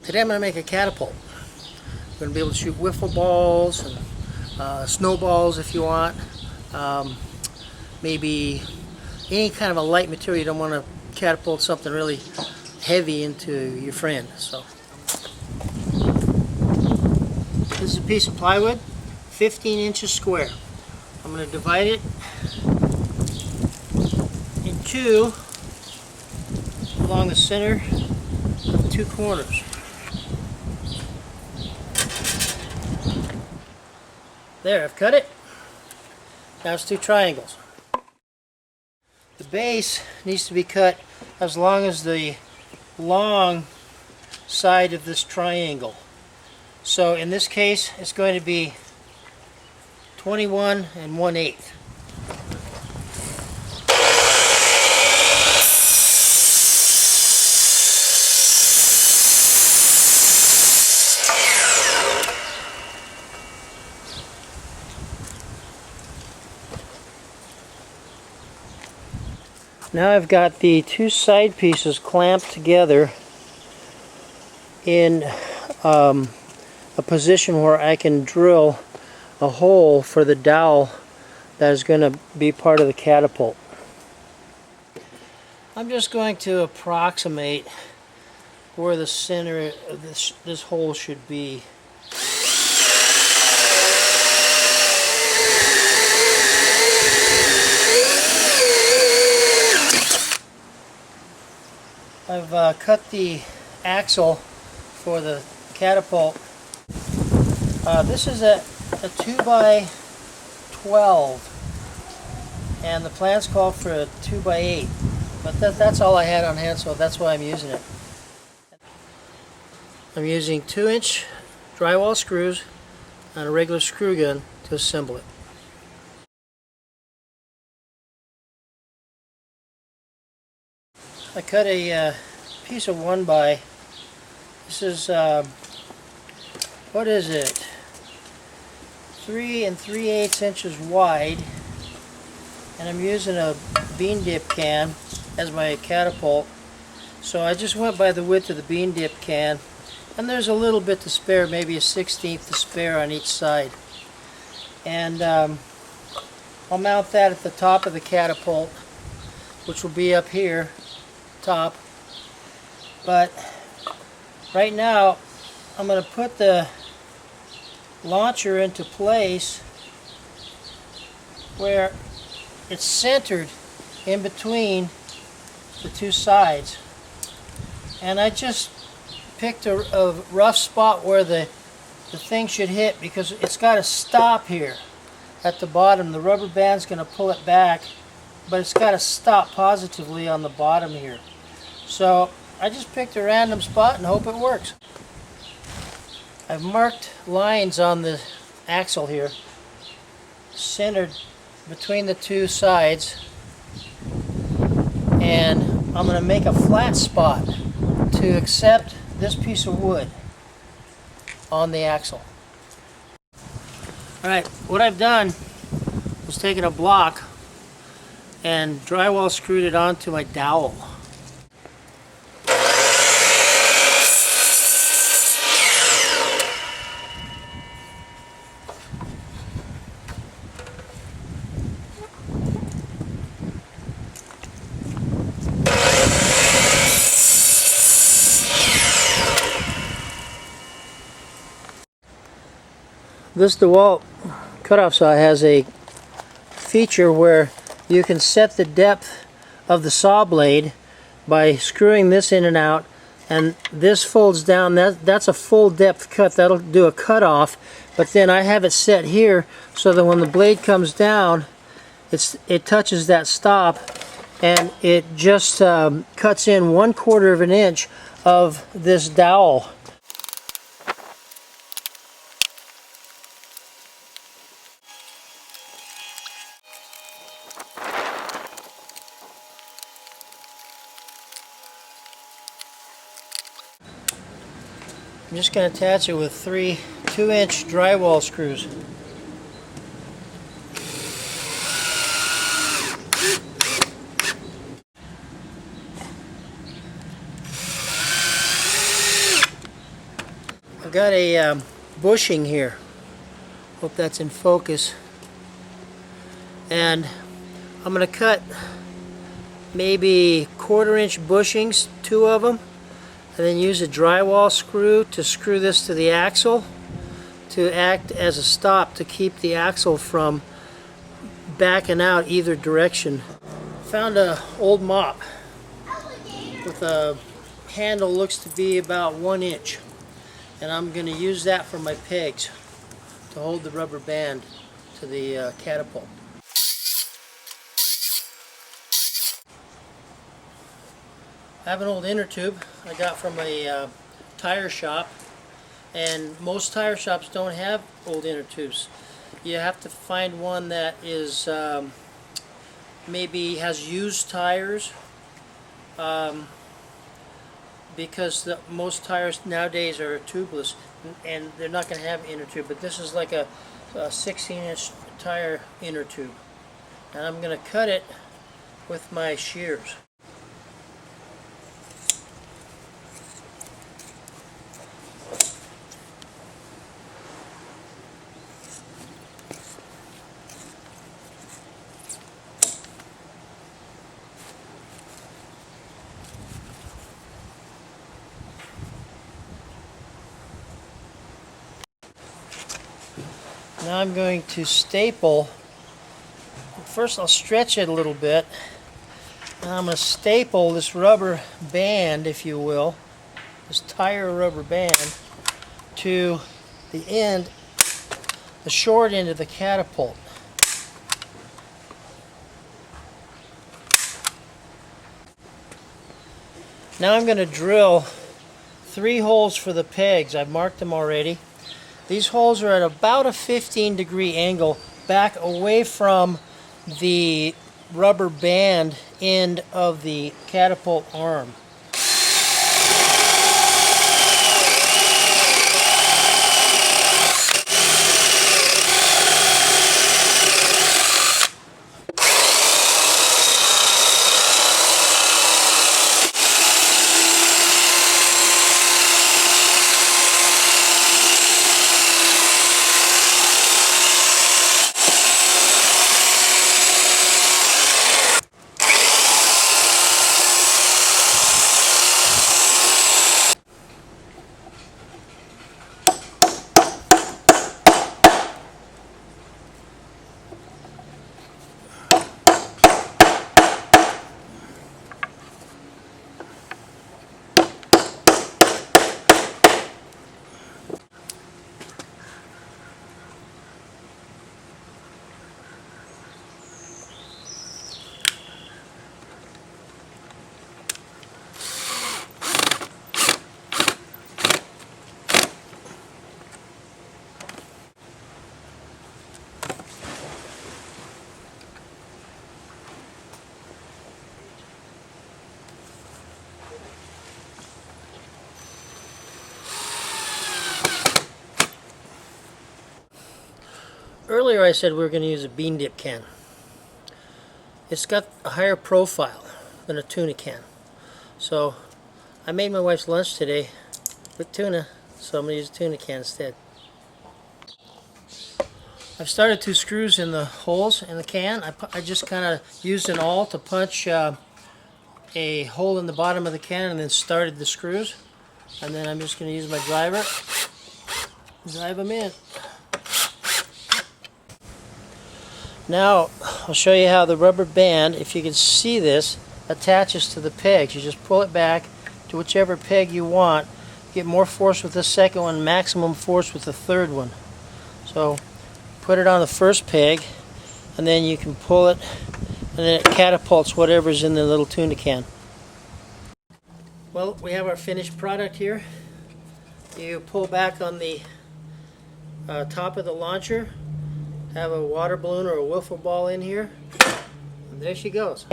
Today I'm going to make a catapult. I'm going to be able to shoot wiffle balls and snowballs if you want. Maybe any kind of a light material. You don't want to catapult something really heavy into your friend. So this is a piece of plywood, 15 inches square. I'm going to divide it in two along the center of 2 corners. There, I've cut it. Now it's 2 triangles. The base needs to be cut as long as the long side of this triangle. So in this case, it's going to be 21 1/8. Now I've got the 2 side pieces clamped together in a position where I can drill a hole for the dowel that is going to be part of the catapult. I'm just going to approximate where the center of this hole should be. I've cut the axle for the catapult. This is a 2x12, and the plans call for a 2x8, but that's all I had on hand, so that's why I'm using it. I'm using 2-inch drywall screws and a regular screw gun to assemble it. I cut a piece of 1x. This is, what is it? 3 3/8 inches wide, and I'm using a bean dip can as my catapult. So I just went by the width of the bean dip can, and there's a little bit to spare, maybe a 1/16 to spare on each side. And I'll mount that at the top of the catapult, which will be up here top. But right now I'm going to put the launcher into place where it's centered in between the 2 sides, and I just picked a rough spot where the thing should hit, because it's got to stop here at the bottom. The rubber band's going to pull it back, but it's got to stop positively on the bottom here. So I just picked a random spot and hope it works. I've marked lines on the axle here, centered between the 2 sides, and I'm going to make a flat spot to accept this piece of wood on the axle. Alright, what I've done was taken a block and drywall screwed it onto my dowel. This DeWalt cutoff saw has a feature where you can set the depth of the saw blade by screwing this in and out, and this folds down. That's a full depth cut. That'll do a cutoff, but then I have it set here so that when the blade comes down, it touches that stop, and it just cuts in 1/4 of an inch of this dowel. I'm just going to attach it with 3 2-inch drywall screws. I've got a bushing here. Hope that's in focus. And I'm going to cut maybe 1/4 inch bushings, 2 of them, and then use a drywall screw to screw this to the axle to act as a stop to keep the axle from backing out either direction. Found an old mop with a handle looks to be about 1 inch, and I'm going to use that for my pegs to hold the rubber band to the catapult. I have an old inner tube I got from a tire shop, and most tire shops don't have old inner tubes. You have to find one that is maybe has used tires, because most tires nowadays are tubeless, and they're not going to have an inner tube. But this is like a 16-inch tire inner tube, and I'm going to cut it with my shears. Now I'm going to staple. First I'll stretch it a little bit. Now I'm going to staple this rubber band, if you will, this tire rubber band, to the end, the short end of the catapult. Now I'm going to drill 3 holes for the pegs. I've marked them already. These holes are at about a 15-degree angle back away from the rubber band end of the catapult arm. Earlier I said we were going to use a bean dip can. It's got a higher profile than a tuna can. So I made my wife's lunch today with tuna, so I'm going to use a tuna can instead. I've started 2 screws in the holes in the can. I just kind of used an awl to punch a hole in the bottom of the can and then started the screws. And then I'm just going to use my driver, drive them in. Now I'll show you how the rubber band, if you can see this, attaches to the pegs. You just pull it back to whichever peg you want. Get more force with the second one, maximum force with the third one. So put it on the first peg, and then you can pull it, and then it catapults whatever's in the little tuna can. Well, we have our finished product here. You pull back on the top of the launcher, have a water balloon or a wiffle ball in here, and there she goes.